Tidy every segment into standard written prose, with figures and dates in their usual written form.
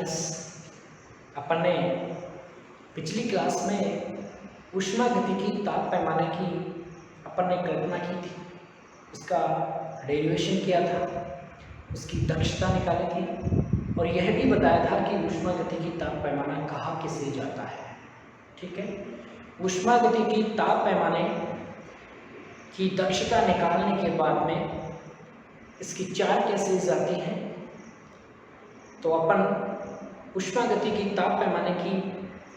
Friends, अपन ने पिछली class में ऊष्मागतिकी ताप पैमाने की अपन ने कल्पना की थी, उसका डेरिवेशन किया था, उसकी दक्षता निकाली थी और यह भी बताया था कि ऊष्मागतिकी ताप पैमाना कहाँ किसे जाता है। ठीक है, ऊष्मागतिकी ताप पैमाने की दक्षता निकालने के बाद में इसकी 4 केसेस आती हैं। तो अपन ऊष्मागतिकी ताप पैमाने की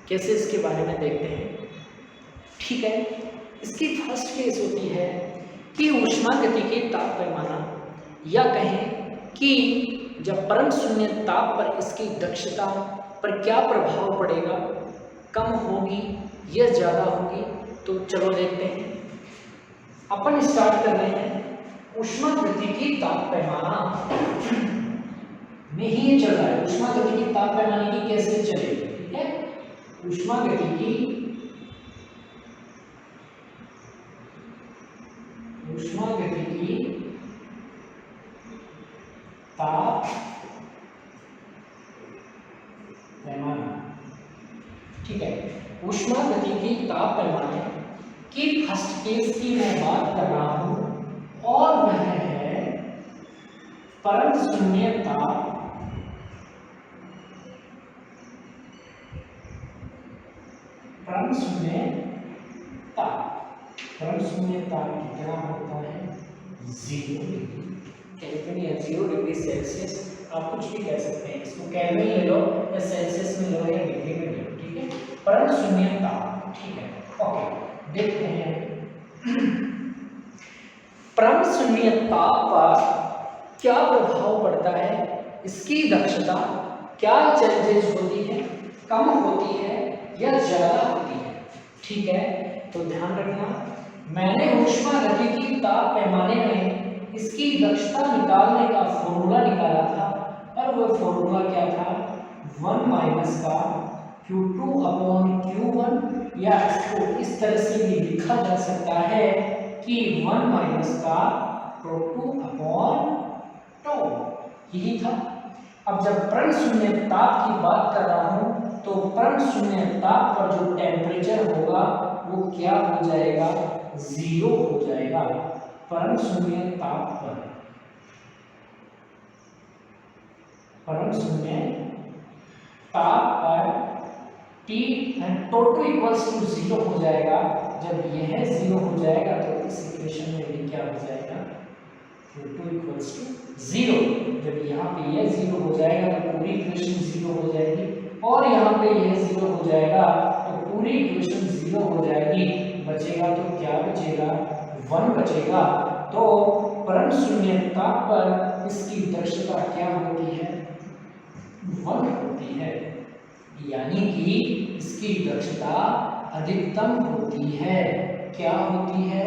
केसेस के बारे में देखते हैं। ठीक है, इसकी फर्स्ट केस होती है कि ऊष्मागतिकी ताप पैमाना, या कहें कि जब परम शून्य ताप पर इसकी दक्षता पर क्या प्रभाव पड़ेगा, कम होगी या ज़्यादा होगी। तो चलो देखते हैं। अपन स्टार्ट कर रहे हैं ऊष्मागतिकी ताप पैमाना में ही ये चल रहा है। ऊष्मागतिकी ताप पैमाने की कैसे चलेगी, ठीक है। ऊष्मागतिकी ताप पैमाना, ठीक है। ऊष्मागतिकी ताप पैमाने की फर्स्ट केस की मैं बात कर रहा हूं और वह है परम शून्य ताप कितना होता है, 0 डिग्री केल्विन या 0 डिग्री सेल्सियस। आप कुछ भी कह सकते हैं, इसको केल्विन ले लो या सेल्सियस में लो या डिग्री में ले लो, ठीक है। परम शून्य ताप, ठीक है। ओके, देखते हैं परम शून्य ताप पर क्या प्रभाव पड़ता है, इसकी दक्षता क्या चेंजेस होती है, कम होती है या ज्यादा होती है। ठीक है, तो ध्यान रखना, मैंने ऊष्मागतिकी ताप पैमाने में इसकी दक्षता निकालने का फॉर्मूला निकाला था और वो फॉर्मूला क्या था, 1 माइनस का Q2 अपॉन Q1, या इसको इस तरह से भी लिखा जा सकता है कि 1 माइनस का Q2 अपॉन टो, यही था। अब जब परम शून्य ताप की बात कर रहा हूं तो परम शून्य ताप पर जो टेम्परेचर होगा वो क्या हो जाएगा, 0 हो जाएगा। परम शून्य ताप पर T टोटो इक्वल्स टू 0 हो जाएगा। जब यह 0 हो जाएगा तो इस इक्वेशन में भी क्या हो जाएगा, Q2 इक्वल्स टू 0। जब यहाँ पे यह 0 हो जाएगा तो पूरी इक्वेशन 0 हो जाएगी, और यहाँ पे यह 0 हो जाएगा तो पूरी इक्वेशन 0 हो जाएगी। बचेगा तो क्या बचेगा, 1 बचेगा। तो परम शून्य ताप पर इसकी दक्षता क्या होती है, 1 होती है, यानी कि इसकी दक्षता अधिकतम होती है। क्या होती है,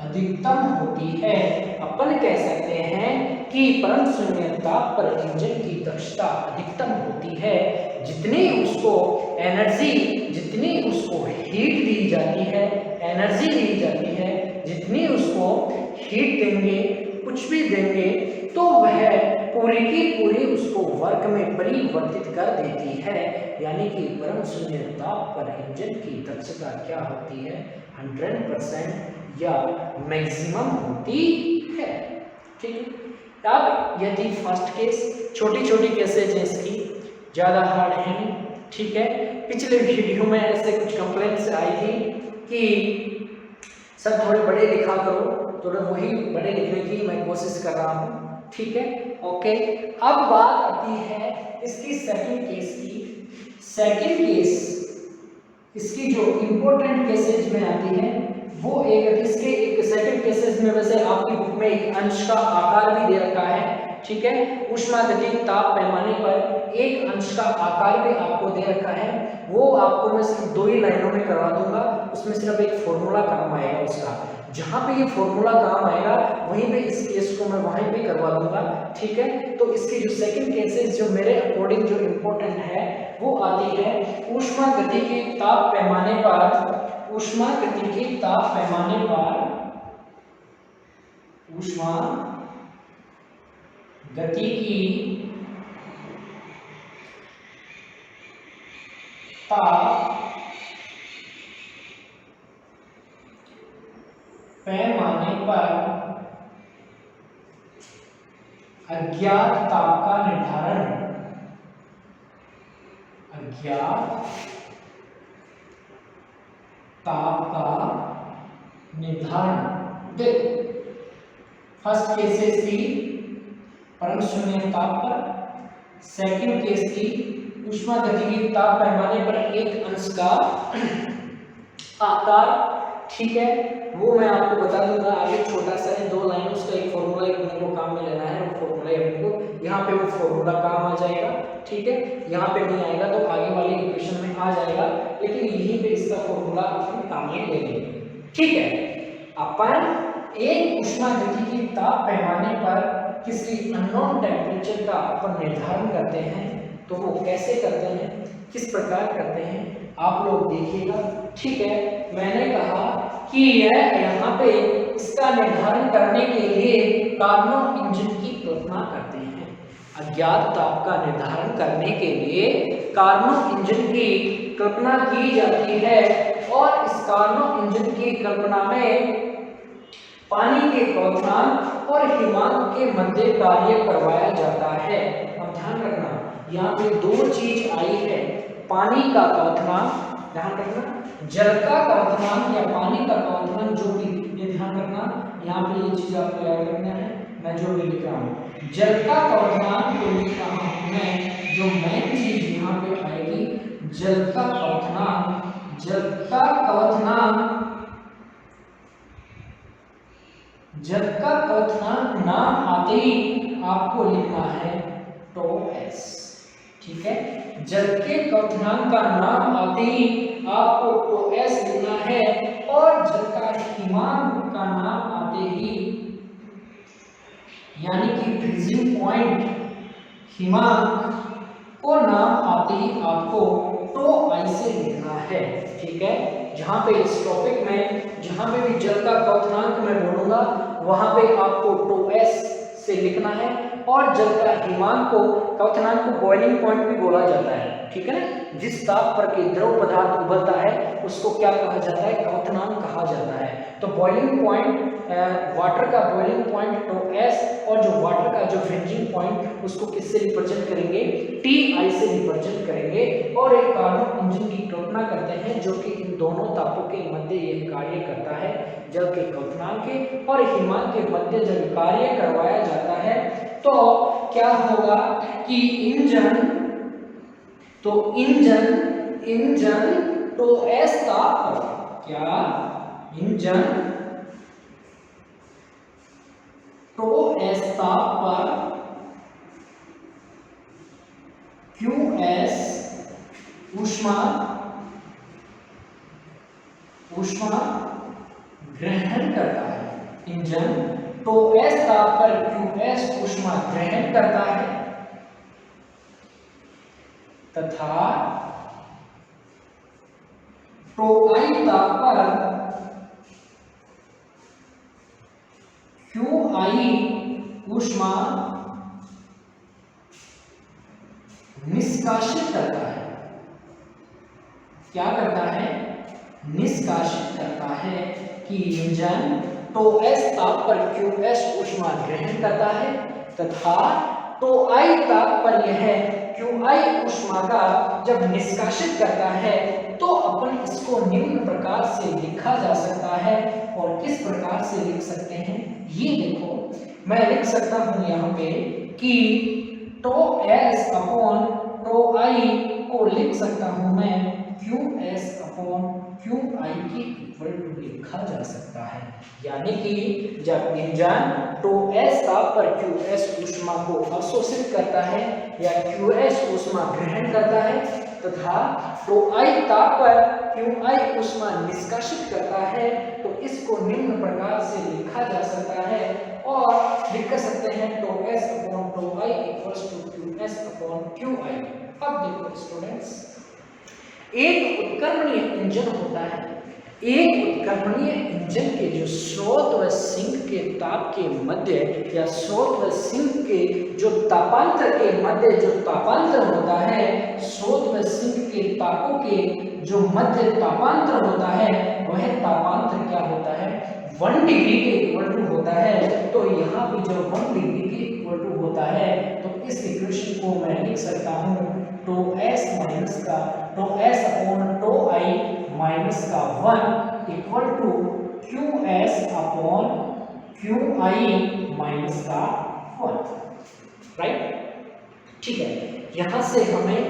अधिकतम होती है। अपन कह सकते हैं कि परम शून्य ताप पर इंजन की दक्षता अधिकतम होती है। जितनी उसको एनर्जी, जितनी उसको हीट दी जाती है, एनर्जी दी जाती है, जितनी उसको हीट देंगे, कुछ भी देंगे, तो वह पूरी की पूरी उसको वर्क में परिवर्तित कर देती है। यानी कि परम शून्य ताप पर इंजन की दक्षता क्या होती है, 100% या मैक्सिमम होती है। ठीक है, अब यदि फर्स्ट केस, छोटी छोटी केसेज है इसकी, ज़्यादा हार्ड है नहीं। ठीक है, पिछले वीडियो में ऐसे कुछ कंप्लेंट्स आई थी कि सर थोड़े बड़े लिखा करो, तो वही बड़े लिखने की मैं कोशिश कर रहा हूँ। ठीक है, ओके। अब बात आती है इसकी सेकंड केस की। सेकंड केस इसकी जो इंपॉर्टेंट केसेज में आती है वो इसके एक सेकंड केसेस में, वैसे आपकी बुक में एक अंश का आकार भी दे रखा है। ठीक है, ऊष्मागतिकी ताप पैमाने पर एक अंश का आकार भी आपको दे रखा है। वो आपको मैं सिर्फ 2 ही लाइनों में करवा दूंगा, उसमें सिर्फ एक फॉर्मूला काम आएगा उसका। जहां पे ये फॉर्मूला काम आएगा वहीं पे इस केस को मैं वहीं पे करवा दूंगा। ठीक है, तो इसकी जो सेकंड केसेस जो मेरे अकॉर्डिंग जो इंपॉर्टेंट है वो आती है ऊष्मागतिकी ताप पैमाने पर, ऊष्मागतिकी ताप पैमाने पर ऊष्मागतिकी ताप पैमाने पर अज्ञात ताप का निर्धारण, अज्ञात ताप का निर्धारण। देखो फर्स्ट केस है सी परम शून्य ताप पर, सेकंड केस थी ऊष्मागतिकी ताप पैमाने पर एक अंश का आकार, ठीक है, वो मैं आपको बता दूंगा आगे, छोटा सा है, 2 लाइन, उसका एक फॉर्मूला अपने को काम में लेना है, वो फॉर्मूला अपने को यहाँ पे वो फॉर्मूला काम आ जाएगा, ठीक है, यहाँ पे नहीं आएगा तो आगे वाले इक्वेशन में आ जाएगा, लेकिन यहीं पे इसका फॉर्मूला अपन काम में ले लेंगे, ठीक है। अपन एक ऊष्मागतिकी ताप पैमाने पर किसी अननोन टेम्परेचर का अपन निर्धारण करते हैं, तो वो कैसे करते हैं, किस प्रकार करते हैं, आप लोग देखिएगा, ठीक है। मैंने कहा कि यहाँ पे इसका निर्धारण करने के लिए कार्नोट इंजन की कल्पना करते हैं। अज्ञात ताप का निर्धारण करने के लिए कार्नोट इंजन की कल्पना की जाती है, और इस कार्नोट इंजन की कल्पना में पानी के क्वथनांक और हिमांक के मध्य कार्य करवाया जाता है। अब ध्यान रखना, यहाँ पे 2 चीज आई है, पानी का क्वथनांक, ध्यान रखना, जल का क्वथनांक या पानी का क्वथनांक, जो भी, ये ध्यान रखना, यहाँ पे ये चीज आपको याद रखना है, मैं जो भी लिख रहा हूँ जल का क्वथनांक को लिख रहा हूँ मैं, जो मेन चीज यहाँ पे आएगी जल का क्वथनांक, जल का क्वथनांक, जल का क्वथनांक नाम आते ही आपको लिखना है टो एस, ठीक है, जल के क्वथनांक का नाम आते ही आपको टो एस लिखना है, और जल का हिमांक का नाम आते ही, यानी कि फ्रीजिंग पॉइंट हिमांक को नाम आते ही आपको टो आई से लिखना है, ठीक है। जहां पे इस टॉपिक में जहां पे भी जल का क्वथनांक मैं बोलूंगा वहां पे आपको टो एस से लिखना है, और जल का हिमांक को, क्वथनांक को बॉइलिंग पॉइंट भी बोला जाता है, ठीक है ना, जिस ताप पर के द्रव पदार्थ उबलता है उसको क्या कहा जाता है, क्वथनांक कहा जाता है। तो बॉइलिंग पॉइंट, वाटर का बॉइलिंग पॉइंट टो एस, और जो वाटर का जो फ्रीजिंग पॉइंट उसको किससे रिप्रेजेंट करेंगे, टी आई से रिप्रेजेंट करेंगे, और एक कार्नोट इंजन की कल्पना करते हैं जो कि इन दोनों तापों के मध्य यह कार्य करता है, जल के क्वथनांक के और हिमांक के मध्य जब कार्य करवाया जाता है तो क्या होगा कि इंजन टो एस ताप पर, क्या इंजन टो एस ताप पर क्यू एस ऊष्मा ग्रहण करता है, इंजन टो एस ताप पर क्यू एस ऊष्मा ग्रहण करता है, तथा टो आई ताप पर क्यू आई ऊष्मा निष्कासित करता है, क्या करता है, निष्कासित करता है, कि इंजन टो एस ताप पर क्यू एस ऊष्मा ग्रहण करता है, तथा टो आई ताप पर यह क्यू आई ऊष्मा का जब निष्कासित करता है तो अपन इसको निम्न प्रकार से लिखा जा सकता है। और किस प्रकार से लिख सकते हैं, ये देखो मैं लिख सकता हूं यहाँ पे कि टो एस अपॉन टो आई को लिख सकता हूं मैं क्यू एस अपॉन क्यू आई के इक्वल टू लिखा जा सकता है, यानी कि जब इंजन टो एस ताप पर क्यू एस ऊष्मा को अवशोषित करता है या क्यू एस ऊष्मा ग्रहण करता है, तथा टो आई ताप पर क्यू आई ऊष्मा निष्कासित करता है, तो इसको निम्न प्रकार से लिखा जा सकता है, और लिख सकते हैं T S upon T I equals to Q S upon Q I. अब देखो स्टूडेंट्स, एक उत्क्रमणीय इंजन होता है, एक उत्क्रमणीय इंजन के जो स्रोत व सिंक के ताप के मध्य या स्रोत व सिंक के जो तापांतर के मध्य जो तापांतर होता है, स्रोत व सिंक के तापों के जो मध्य तापांतर होता है, वह तापांतर क्या होता है, 1 डिग्री के इक्वल टू होता है। तो यहाँ पे जब 1 डिग्री के इक्वल टू होता है तो इस इक्वेशन को मैं लिख सकता हूँ टो एस माइनस का T S upon T I minus का 1 equal to Q S upon Q I minus का 1, राइट। ठीक है, यहाँ से हमें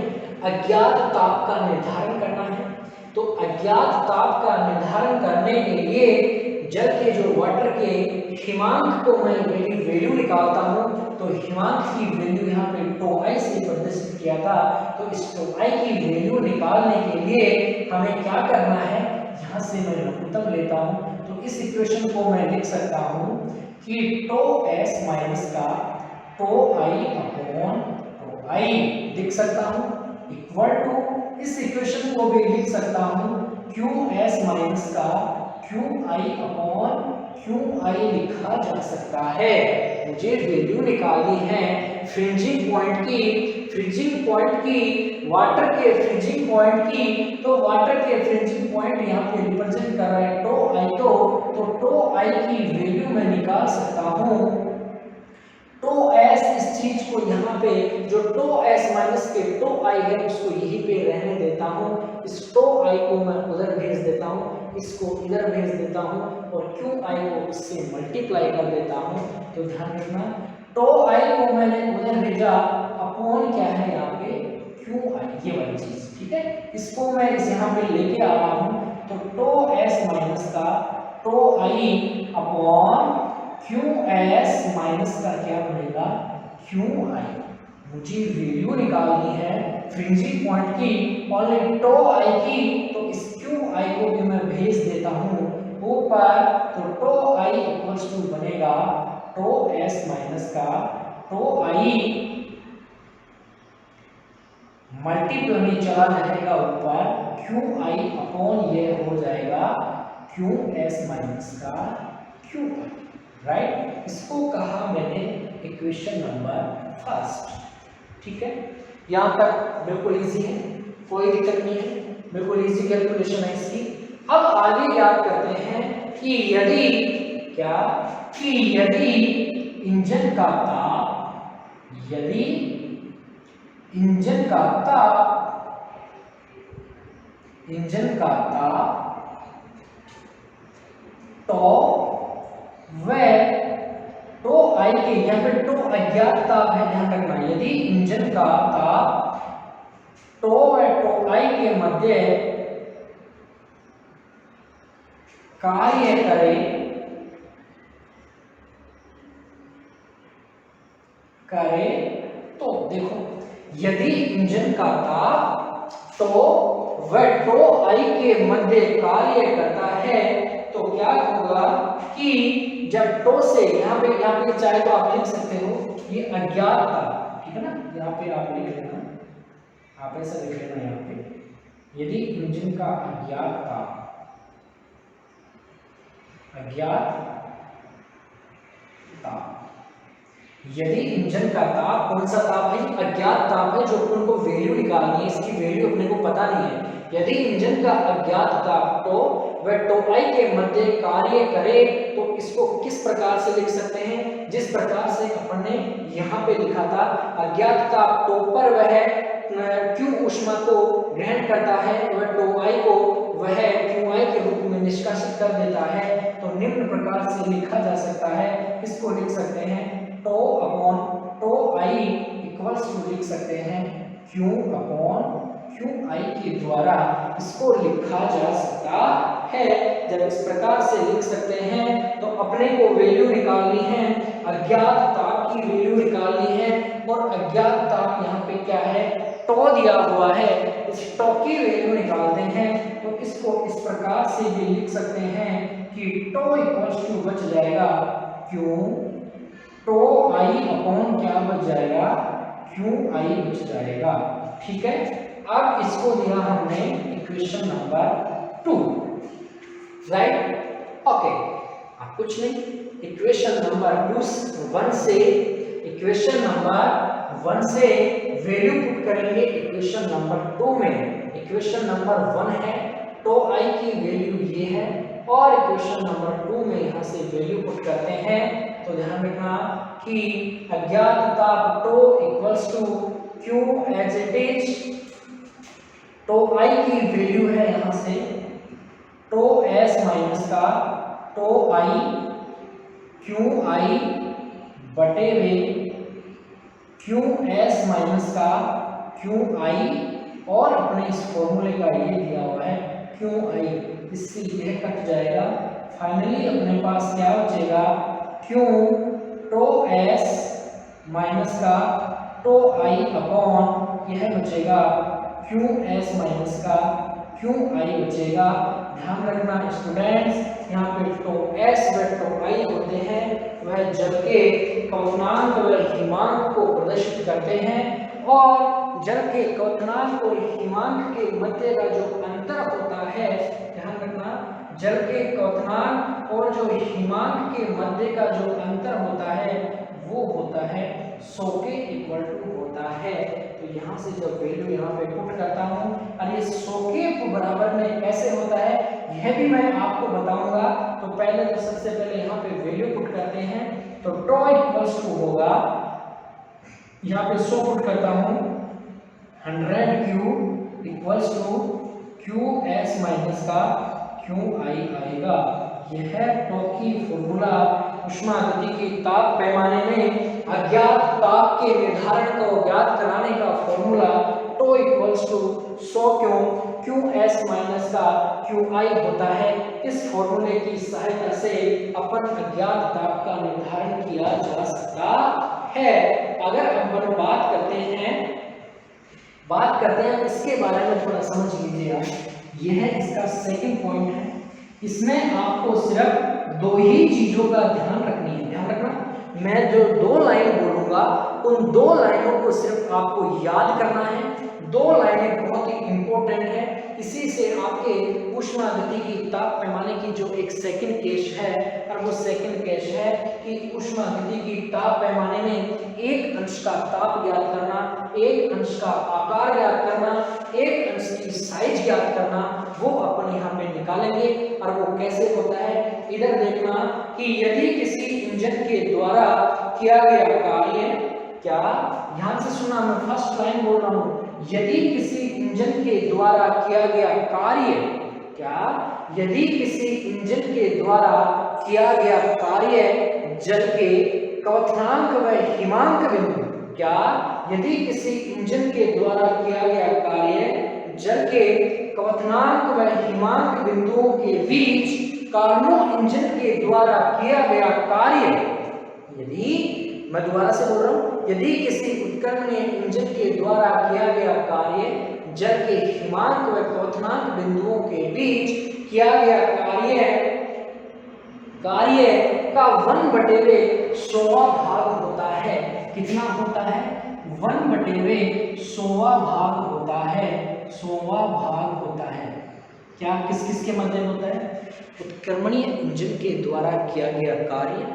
अज्ञात ताप का निर्धारण करना है। तो अज्ञात ताप का निर्धारण करने के लिए जल के जो वाटर के हिमांक को मैं वैल्यू निकालता हूँ। तो हिमांक की वैल्यू यहाँ पे टो आई से प्रदर्शित किया था। तो इस टो आई की वैल्यू निकालने के लिए हमें क्या करना है, यहाँ से मैं लघुत्तम लेता हूँ। तो इस इक्वेशन को मैं लिख सकता हूँ कि टो एस माइनस का टो आई अपॉन टो आई लिख सकता हूँ इक्वल टू, इस इक्वेशन को भी लिख सकता हूँ क्यू एस माइनस का क्यू आई अपॉन क्यू आई लिखा जा सकता है। मुझे वैल्यू निकालनी है फ्रिंजिंग पॉइंट की, वाटर के फ्रिंजिंग पॉइंट की। तो वाटर के फ्रिंजिंग पॉइंट यहाँ पे रिप्रेजेंट कर रहा है टो आई, तो टो आई की वैल्यू मैं निकाल सकता हूँ टो एस। इस चीज को यहाँ पे जो टो एस माइनस के टो आई है उसको यहीं पे रहने देता हूँ। इस टो आई को मैं उधर भेज देता हूँ, इसको इधर भेज देता हूँ और क्यू आई को इससे मल्टीप्लाई कर देता हूँ। तो ध्यान रखना टो आई को मैंने उधर भेजा, अपॉन क्या है यहाँ पे क्यू आई, ये वाली चीज, ठीक है। इसको मैं इस यहाँ पे लेके आ रहा हूँ। तो टो एस माइनस का T I upon Q S minus का क्या बनेगा क्यू आई। मुझे वैल्यू निकालनी है फ्रिंजिंग पॉइंट की और टो आई की। तो इस क्यू आई को भी मैं भेज देता हूँ ऊपर। तो टो आई इक्वल्स टू बनेगा टो एस माइनस का टो आई मल्टीप्लाई में चला जाएगा ऊपर क्यू आई अपॉन ये हो जाएगा क्यू एस माइनस का क्यू आई, राइट। इसको कहा मैंने इक्वेशन नंबर फर्स्ट, ठीक है। यहाँ तक बिल्कुल इजी है, कोई दिक्कत नहीं है, बिल्कुल इजी कैलकुलेशन है इसकी। अब आगे याद करते हैं कि यदि इंजन का ताप, यदि इंजन का ताप टो व टो आई के, यहाँ पे टो अज्ञात ताप है, ध्यान रखना। यदि इंजन का ताप टो व टो आई के मध्य कार्य करे तो देखो, यदि इंजन का ताप टो व टो आई के मध्य कार्य करता है तो क्या होगा कि जब टो से यहाँ पे चाहे तो आप लिख सकते हो ये अज्ञात ताप, ठीक है ना। यहाँ पे आप लिख लेना, आप ऐसा लिख लेना यहाँ पे, यदि इंजन का अज्ञात ताप, यदि इंजन का ताप, कौन सा ताप है, अज्ञात ताप है, जो अपन को वैल्यू निकालनी है, इसकी वैल्यू अपने को पता नहीं है। यदि इंजन का अज्ञात ताप टो व टो आई के मध्य कार्य करे तो इसको किस प्रकार से लिख सकते हैं, जिस प्रकार से अपन ने यहाँ पे लिखा था। अज्ञात ताप टो पर वह क्यू ऊष्मा को ग्रहण करता है, वह टो आई को वह क्यू आई के रूप में निष्कासित कर देता है। तो निम्न प्रकार से लिखा जा सकता है, इसको लिख सकते हैं T upon T I equals to लिख सकते हैं क्यू अपॉन क्यू आई के द्वारा इसको लिखा जा सकता है। जब इस प्रकार से लिख सकते हैं तो अपने को वैल्यू निकालनी है, अज्ञात ताप की वैल्यू निकालनी है। और अज्ञात ताप यहाँ पे क्या है, टो दिया हुआ है, इस टो की वैल्यू निकालते हैं। तो इसको इस प्रकार से भी लिख सकते हैं कि टो इक्वल्स टू बच जाएगा क्यू टो आई अपॉन क्या बच जाएगा क्यू आई बच जाएगा, ठीक है। अब इसको दिया हमने इक्वेशन नंबर 2। राइट। ओके, अब कुछ नहीं, इक्वेशन नंबर 1 से वैल्यू पुट करेंगे इक्वेशन नंबर 2 में। इक्वेशन नंबर 1 है तो आई की वैल्यू ये है, और इक्वेशन नंबर 2 में यहाँ से वैल्यू पुट करते हैं। तो ध्यान रखना कि अज्ञात ताप T equals to Q as it is. तो आई की वैल्यू है यहाँ से टो एस माइनस का टो आई क्यू आई बटे वे क्यू एस माइनस का क्यू आई, और अपने इस फॉर्मूले का ये दिया हुआ है क्यू आई, इससे यह कट जाएगा। फाइनली अपने पास क्या बचेगा, क्यू टो एस माइनस का टो आई अपॉन यह बचेगा क्यू एस माइनस का क्यू आई बचेगा। ध्यान रखना स्टूडेंट्स, यहाँ पे टो एस व टो आई होते हैं वह जल के क्वथनांक व हिमांक को प्रदर्शित करते हैं, और जल के क्वथनांक और हिमांक के मध्य का जो अंतर होता है, ध्यान रखना जल के क्वथनांक और जो हिमांक के मध्य का जो अंतर होता है वो होता है 100 के इक्वल टू होता है। तो यहाँ से जब वैल्यू यहाँ पे पुट करता हूँ, और ये 100 के बराबर में कैसे होता है यह भी मैं आपको बताऊंगा। तो पहले तो सबसे पहले यहाँ पे वैल्यू पुट करते हैं। तो टो इक्वल्स टू होगा, यहाँ पे 100 पुट करता हूँ, 100 Q equals to Q S minus का क्यू आई आएगा। यह टो की फॉर्मूला उष्मागतिकी ताप पैमाने में अज्ञात ताप के निर्धारण को ज्ञात कराने का formula T equals to 100 Q S minus का क्यू आई होता है। इस फॉर्मूले की सहायता से अपन अज्ञात ताप का निर्धारण किया जा सकता है। अगर हम बात करते हैं इसके बारे में थोड़ा समझ लीजिए। यह इसका सेकंड पॉइंट है, इसमें आपको सिर्फ 2 ही चीजों का ध्यान रखनी है। ध्यान रखना, मैं जो 2 लाइन बोलूंगा उन 2 लाइनों को सिर्फ आपको याद करना है। 2 लाइनें बहुत ही इंपॉर्टेंट है, इसी से आपके ऊष्मागतिकी ताप पैमाने की जो एक सेकंड केस है, और वो सेकंड केस है कि ऊष्मागतिकी ताप पैमाने में एक अंश का ताप ज्ञात करना, एक अंश का आकार ज्ञात करना, एक अंश की साइज ज्ञात करना, वो अपन यहाँ पे निकालेंगे। और वो कैसे होता है, इधर देखना कि यदि किसी इंजन के द्वारा किया गया कार्य, क्या ध्यान से सुना, मैं फर्स्ट लाइन बोल रहा हूं, यदि किसी इंजन के द्वारा किया गया कार्य, क्या यदि किसी इंजन के द्वारा किया गया कार्य जल के क्वथनांक व हिमांक बिंदु, क्या यदि किसी इंजन के द्वारा किया गया कार्य जल के क्वथनांक व हिमांक बिंदुओं के बीच कार्नो इंजन के द्वारा किया गया कार्य, यदि मैं दोबारा से बोल रहा हूं, यदि किसी उत्क्रमणीय इंजन के द्वारा किया गया कार्य जल के हिमांक व क्वथनांक बिंदुओं के बीच किया गया कार्य का 1/100 भाग होता है। कितना होता है, 1/100 भाग होता है, 100वां भाग होता है। क्या किस किस के मध्य में होता है, उत्क्रमणीय इंजन के द्वारा किया गया कार्य,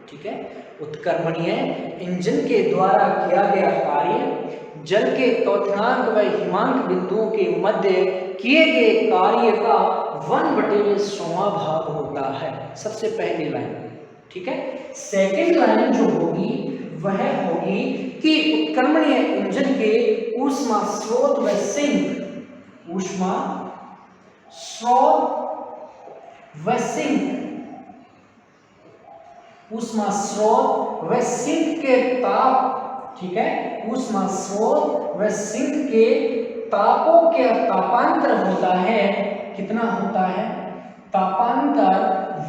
ठीक है, उत्क्रमणीय इंजन के द्वारा किया गया कार्य जल के क्वथनांक व हिमांक बिंदुओं के मध्य किए गए कार्य का 1/100वां भाग होता है। सबसे पहली लाइन, ठीक है। सेकंड लाइन जो होगी वह होगी कि उत्क्रमणीय इंजन के ऊष्मा स्रोत व सिंक, ऊष्मा स्रोत व सिंक, ऊष्मा स्रोत व सिंक के ताप, ठीक है, ऊष्मा स्रोत व सिंक के तापों के तापांतर होता है, कितना होता है, तापांतर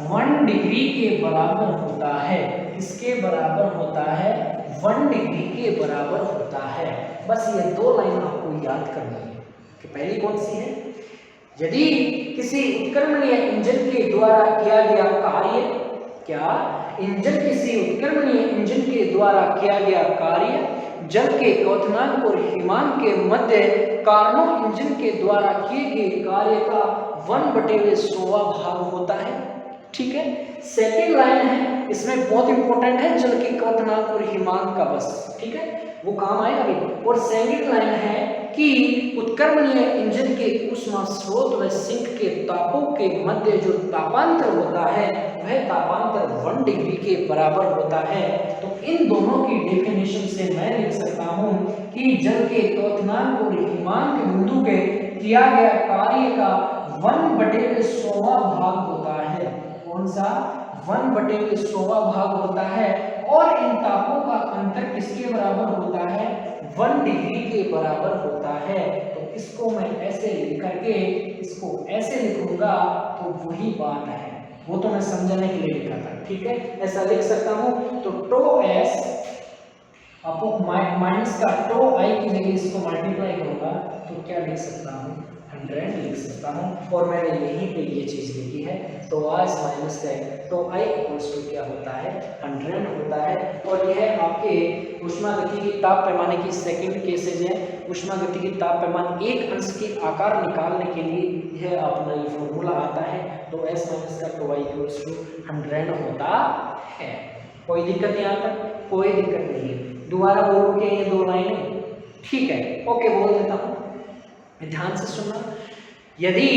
1 डिग्री के बराबर होता है। किसके बराबर होता है, 1 डिग्री के बराबर होता है। बस ये 2 लाइन आपको याद करनी है कि पहली कौन सी है, यदि किसी उत्क्रमणीय इंजन के द्वारा किया गया कार्य, क्या इंजन किसी उत्क्रमणीय इंजन के द्वारा किया गया कार्य जल के क्वथनांक और हिमांक के मध्य कार्नो इंजन के द्वारा किए गए कार्य का 1/100वां भाग होता है। ठीक है, सेकेंड लाइन है, इसमें बहुत इंपॉर्टेंट है जल के क्वथनांक और हिमांक का, बस ठीक है वो काम आएगा अभी। और सेकेंड लाइन है कि उत्क्रमणीय इंजन के ऊष्मा स्रोत व सिंक के तापों के मध्य जो तापांतर होता है वह तापांतर 1 डिग्री के बराबर होता है। तो इन दोनों की डेफिनेशन से मैं लिख सकता हूं कि जल के क्वथनांक और हिमांक बिंदु के किया गया कार्य का 1/100वां भाग होता है। कौन सा? 1/100वां भाग होता है। और इन तापों का अंतर किसके बराबर होता है? 1 डिग्री के बराबर होता है। तो इसको मैं ऐसे लिख करके इसको ऐसे लिखूंगा तो वही बात है, वो तो मैं समझाने के लिए लिखा था। ठीक है, ऐसा लिख सकता हूं। तो टो एस आपको माइनस का टो आई की जगह इसको मल्टीप्लाई करूंगा तो क्या लिख सकता हूं? 100 लिख सकता हूं। और मैंने यहीं पे ये चीज लिखी है, तो आज माइनस का तो आई इक्वल्स टू क्या होता है? 100 होता है। और यह आपके ऊष्मागति की ताप पैमाने की सेकंड केसेज है। ऊष्मागति की ताप पैमाने एक अंश के आकार निकालने के लिए यह अपना ये फॉर्मूला आता है। तो s माइनस का टो आई इक्वल्स टू 100 होता है। कोई दिक्कत नहीं आता? कोई दिक्कत नहीं है। दोबारा बोलो के ये दो लाइनें, ठीक है, ओके बोल देता हूं, ध्यान से सुनना। यदि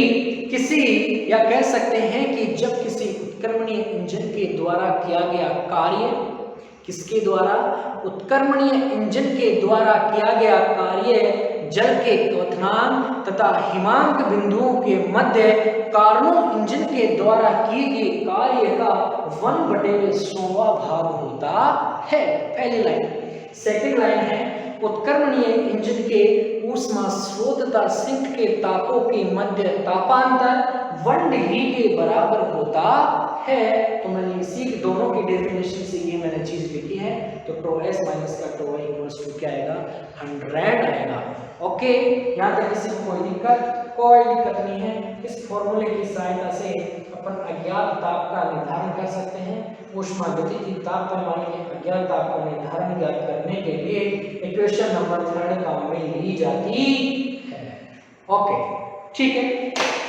किसी या कह सकते हैं कि जब किसी उत्क्रमणीय इंजन के द्वारा किया गया कार्य, किसके द्वारा? उत्क्रमणीय इंजन के द्वारा किया गया कार्य जल के क्वथनांक तथा हिमांक बिंदुओं के मध्य कार्नो इंजन के द्वारा किए गए कार्य का 1/100वां भाग होता है। पहली लाइन। सेकंड लाइन है, उत्क्रमणीय इंजन के ऊष्मा स्रोत तथा सिंक के तापों के मध्य तापांतर 1 डिग्री के बराबर होता है। तो मैंने इसी दोनों की डेफिनेशन से ये मैंने चीज लिखी है। तो टो एस माइनस का टो आई इक्वल्स टू क्या आएगा? 100 आएगा। ओके, यहाँ तक किसी को कोई दिक्कत नहीं है। इस फॉर्मूले की सहायता से अपन अज्ञात ताप का निर्धारण कर सकते हैं। ऊष्मागति की ताप पैमाने के अज्ञात ताप का निर्धारण ज्ञात करने के लिए इक्वेशन नंबर 3 काम में ली जाती है। ओके, ठीक है।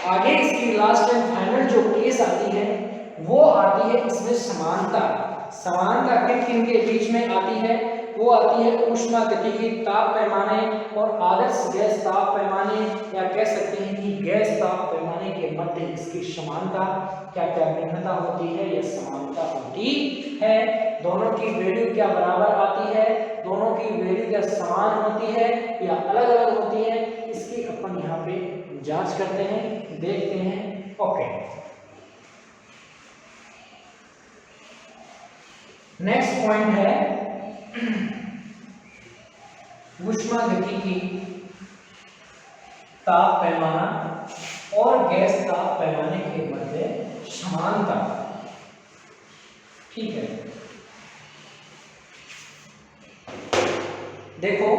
आगे इसकी लास्ट एंड फाइनल जो केस आती है वो आती है इसमें समानता। समानता किन के बीच में आती है? वो आती है ऊष्मागतिकी ताप पैमाने और आदर्श गैस ताप पैमाने, या कह सकते हैं कि गैस ताप पैमाने के मध्य इसकी समानता क्या क्या भिन्नता होती है या समानता होती है। दोनों की वैल्यू क्या बराबर आती है? दोनों की वैल्यू क्या समान होती है या अलग अलग होती है? इसकी अपन यहाँ पे जांच करते हैं, देखते हैं। ओके, नेक्स्ट पॉइंट है ऊष्मागतिकी ताप पैमाना और गैस ताप पैमाने के मध्य समानता। ठीक है, देखो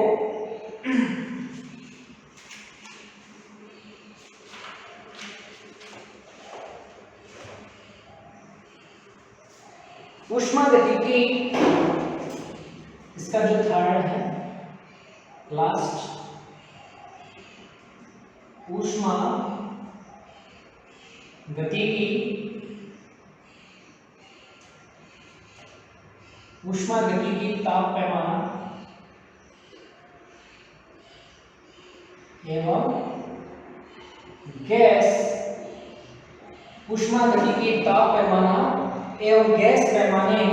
ऊष्मागतिकी, इसका जो थर्ड है लास्ट, ऊष्मा गतिकी, ऊष्मागतिकी ताप पैमाना एवं गैस, ऊष्मागतिकी ताप पैमाना एवं गैस पैमाने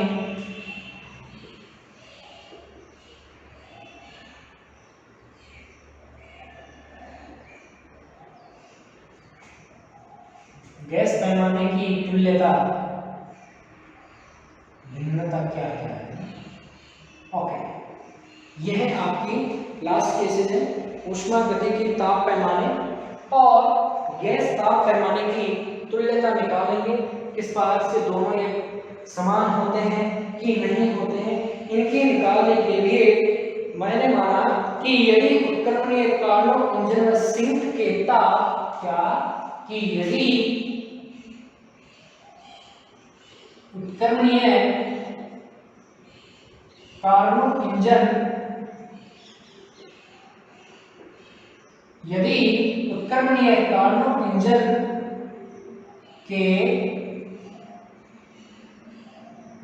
गैस पैमाने की तुल्यता भिन्नता क्या क्या है। ओके, यह आपकी लास्ट केसेस है। ऊष्मागतिकी ताप पैमाने और गैस ताप पैमाने की तुल्यता निकालेंगे किस बात से दोनों ये समान होते हैं कि नहीं होते हैं। इनके निकालने के लिए मैंने माना कि यदि उत्क्रमणीय कार्नो इंजन व सिंक के ताप क्या, कि यदि उत्क्रमणीय कार्नो इंजन यदि उत्क्रमणीय कार्नोट इंजन के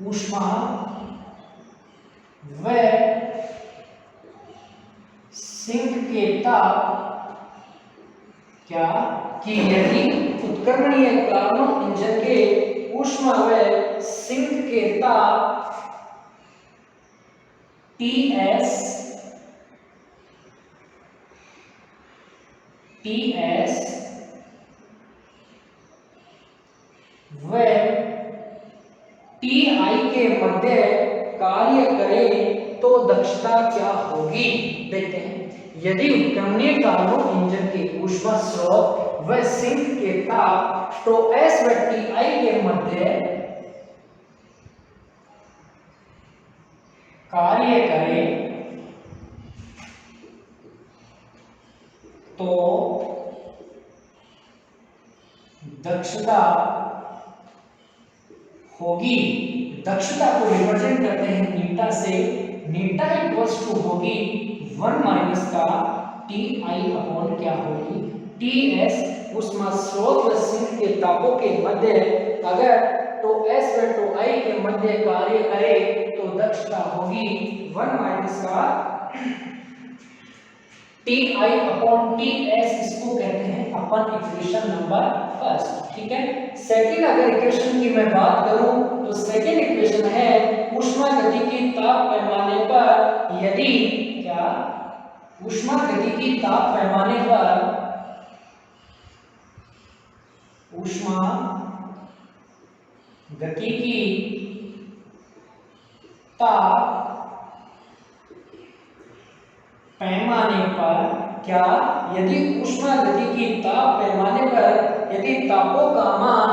ऊष्मा व सिंक के ताप क्या कि यदि उत्क्रमणीय कार्नोट इंजन के ऊष्मा व सिंक के ताप TS व TI के मध्य कार्य करे तो दक्षता क्या होगी। देखते हैं, यदि उत्क्रमणीय कार्नोट इंजन के ऊष्मा स्रोत व सिंक के ताप तो S व TI के मध्य कार्य करे तो दक्षता होगी। दक्षता को रिप्रेजेंट करते हैं नीटा से। नीटा इक्वल्स टू होगी 1 माइनस का TI अपॉन क्या होगी TS ऊष्मा स्रोत व सिंक के तापों के मध्य अगर तो S व तो I के मध्य कार्य करे तो दक्षता होगी 1 माइनस का TI अपॉन TS। इसको कहते हैं अपन इक्वेशन नंबर फर्स्ट। ठीक है, सेकंड अगर इक्वेशन की मैं बात करूं तो सेकंड इक्वेशन है ऊष्मागतिकी ताप पैमाने पर यदि क्या ऊष्मागतिकी ताप पैमाने पर ऊष्मागतिकी ताप पैमाने पर क्या यदि ऊष्मागतिकी ताप पैमाने पर यदि तापों का मान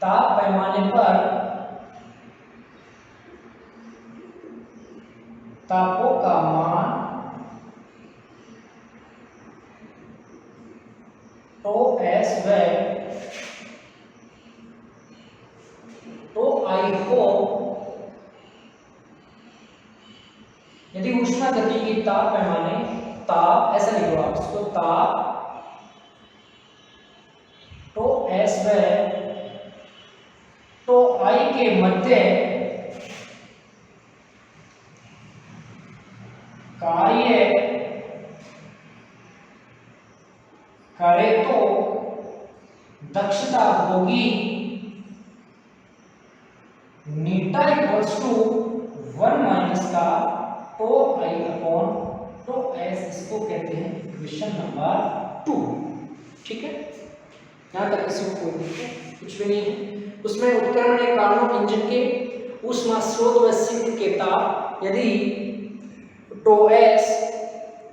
ताप पैमाने पर तापों का मान तो S व तो I हो, यदि ऊष्मागतिकी ताप पैमाने ताप ऐसा लिखो आप इसको ताप तो S व तो I के मध्य कार्य करे तो दक्षता होगी नीटा इक्वल्स टू 1 माइनस का तो I अपॉन तो S। इसको कहते हैं इक्वेशन नंबर 2। ठीक है, यहां तक किसी को कोई दिक्कत कुछ भी नहीं है। उसमें उत्क्रमणीय कार्नोट इंजन के ऊष्मा स्रोत व सिंक के ताप यदि तो S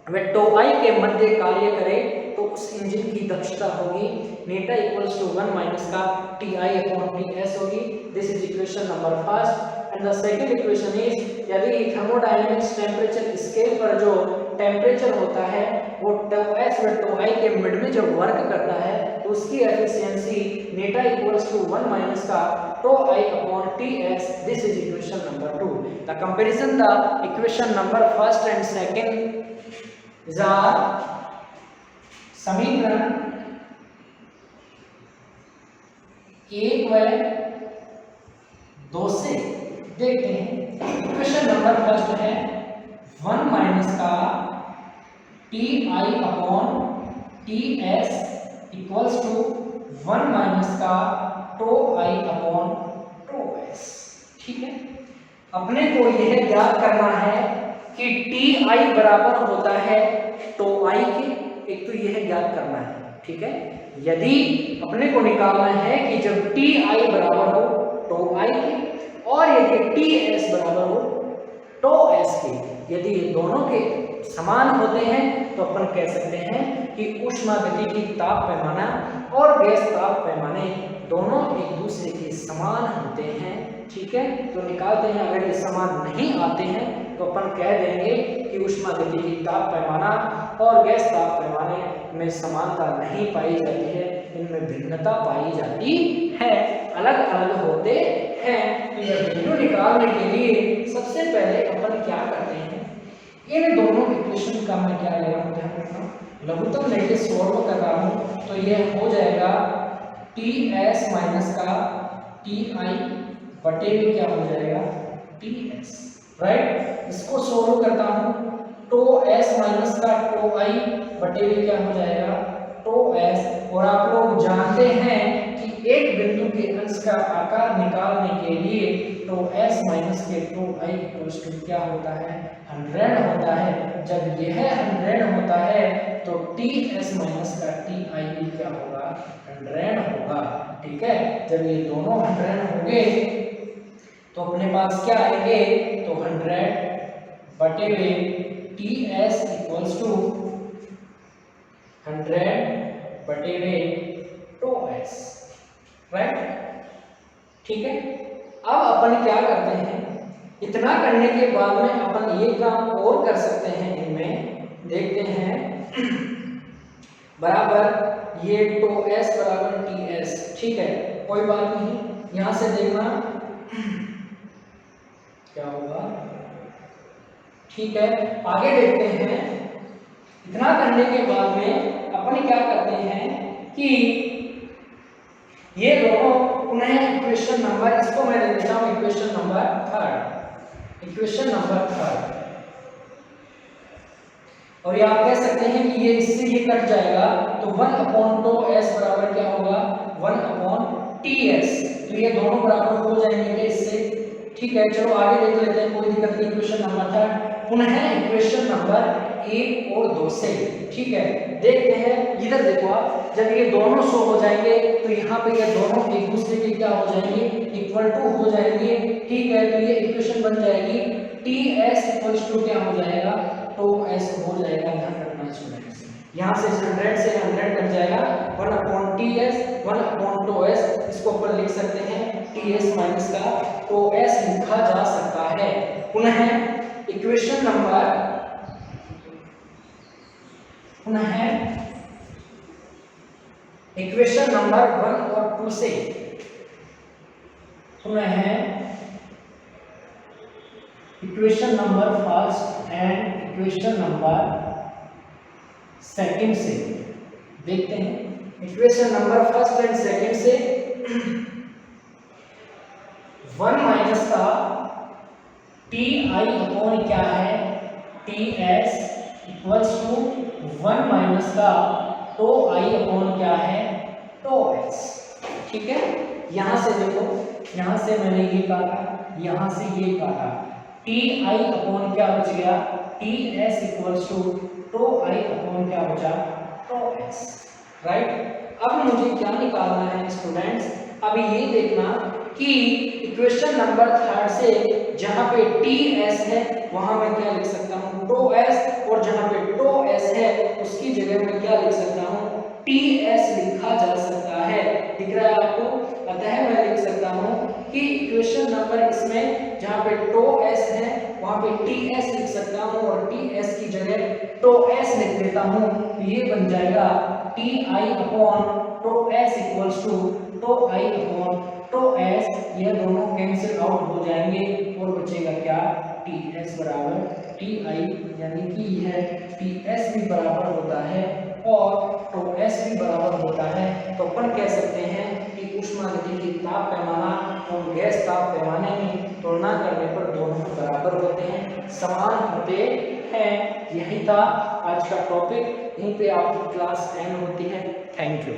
व तो I के मध्य कार्य करे तो उस इंजन की दक्षता होगी नीटा इक्वल्स टू 1 माइनस का TI अपॉन TS होगी। This is equation number first. And the second equation is यदि थर्मोडायनेमिक्स टेम्परेचर स्केल पर जो टेम्परेचर होता है वो तो S व तो I के मिड में जब वर्क करता है तो उसकी एफिशिएंसी नीटा इक्वल्स टू 1 माइनस का T I upon TS। This is equation number 2। The comparison the equation number first and second is आर समीकरण 1 व 2 से देखते हैं। इक्वेशन नंबर फर्स्ट है 1 माइनस का TI upon TS equals to 1 minus का तो I अपॉन तो S। ठीक है, अपने को यह ज्ञात करना है कि TI बराबर होता है तो I के, एक तो यह ज्ञात करना है। ठीक है, यदि अपने को निकालना है कि जब TI बराबर हो तो I के और यदि TS बराबर हो तो S के, यदि ये दोनों के समान होते हैं तो अपन कह सकते हैं कि ऊष्मागतिकी ताप पैमाना और गैस ताप पैमाने दोनों एक दूसरे के समान होते हैं। ठीक है, तो निकालते हैं। अगर ये समान नहीं आते हैं तो अपन कह देंगे कि ऊष्मागतिकी ताप पैमाना और गैस ताप पैमाने में समानता नहीं पाई जाती है, इनमें भिन्नता पाई जाती है, अलग अलग होते हैं। तो यह वैल्यू निकालने के लिए सबसे पहले अपन क्या करते हैं, इन दोनों इक्वेशन का मैं क्या ले रहा हूँ, ध्यान रखना, लघुत्तम लेके सॉल्व कर रहा हूँ, तो ये हो जाएगा ts माइनस का ti बटे में क्या हो जाएगा ts, राइट। इसको सोल्व करता हूँ, टो s माइनस का टो i बटे में क्या हो जाएगा टो s। और आप लोग जानते हैं कि एक बिंदु के अंश का आकार निकालने के लिए टो s माइनस के टो i इक्वल्स टू क्या होता है 100 होता है। जब यह 100 होता है तो ts माइनस का ti भी क्या होगा 100 होगा, ठीक है। जब ये दोनों 100 होंगे तो अपने पास क्या आएंगे, तो 100 बटे में ts इक्वल्स टू 100 बटे में टो s, राइट, ठीक है। अब अपन क्या करते हैं, इतना करने के बाद में अपन ये काम और कर सकते हैं, इनमें देखते हैं बराबर ये टो s बराबर ts, ठीक है, कोई बात नहीं। यहां से देखना क्या होगा, ठीक है। आगे देखते हैं, इतना करने के बाद में अपन क्या करते हैं कि ये दोनों पुनः इक्वेशन नंबर, इसको मैं ले लेता हूं इक्वेशन नंबर 3, इक्वेशन नंबर 3। और ये आप कह सकते हैं कि ये इससे ये कट जाएगा, तो 1/2s बराबर क्या होगा 1/ts, तो ये दोनों बराबर हो जाएंगे इससे, ठीक है। चलो आगे देख लेते हैं, कोई दिक्कत नहीं। इक्वेशन नंबर 3 पुनः इक्वेशन नंबर 1 और 2 से, ठीक है। देखते हैं, इधर देखो आप, जब ये दोनों शो हो जाएंगे तो यहाँ पे ये दोनों एक दूसरे के क्या हो जाएंगे इक्वल टू हो जाएंगे, ठीक है। तो ये इक्वेशन बन जाएगी ts इक्वल्स टू क्या हो जाएगा टो s हो जाएगा। ध्यान रखना स्टूडेंट्स, यहाँ से 100 से 100 कट जाएगा, 1/ts 1/2s, इसको अपन लिख सकते हैं ts माइनस का टो s लिखा जा सकता है। पुनः इक्वेशन नंबर, पुनः इक्वेशन नंबर 1 और 2 से, पुनः equation number first and equation number second से देखते हैं। Equation number first and second से 1 माइनस का टी आई अपॉन क्या है ts इक्वल्स टू 1 माइनस का टो आई अपॉन क्या है टो s, ठीक है। यहां से देखो, यहां से मैंने ये काटा, यहां से ये काटा, टी आई अपॉन क्या बच गया ts equals to T I upon क्या बचा टो s, राइट। अब मुझे क्या निकालना है स्टूडेंट्स, अभी ये देखना कि इक्वेशन नंबर 3 से जहां पे ts है वहां मैं क्या लिख सकता हूं टो s, और जहां पे टो s है उसकी जगह मैं क्या लिख सकता हूं ts लिखा जा सकता है, दिख रहा है आपको। अतः मैं लिख सकता हूं कि इक्वेशन नंबर इसमें जहां पे टो s है वहां पे ts लिख सकता हूं, और ts की जगह टो s लिख देता हूं, तो ये बन जाएगा ti upon T s equals to T i upon T s। ये दोनों कैंसिल आउट हो जाएंगे और बचेगा क्या ts बराबर ti, यानी कि यह ts भी बराबर होता है और टो s भी बराबर होता है। तो अपन कह सकते हैं कि ऊष्मागतिकी ताप पैमाना और गैस ताप पैमाने में तुलना करने पर दोनों बराबर होते हैं, समान होते हैं। यही था आज का टॉपिक, यहीं पे आपकी क्लास एंड होती है। Thank you.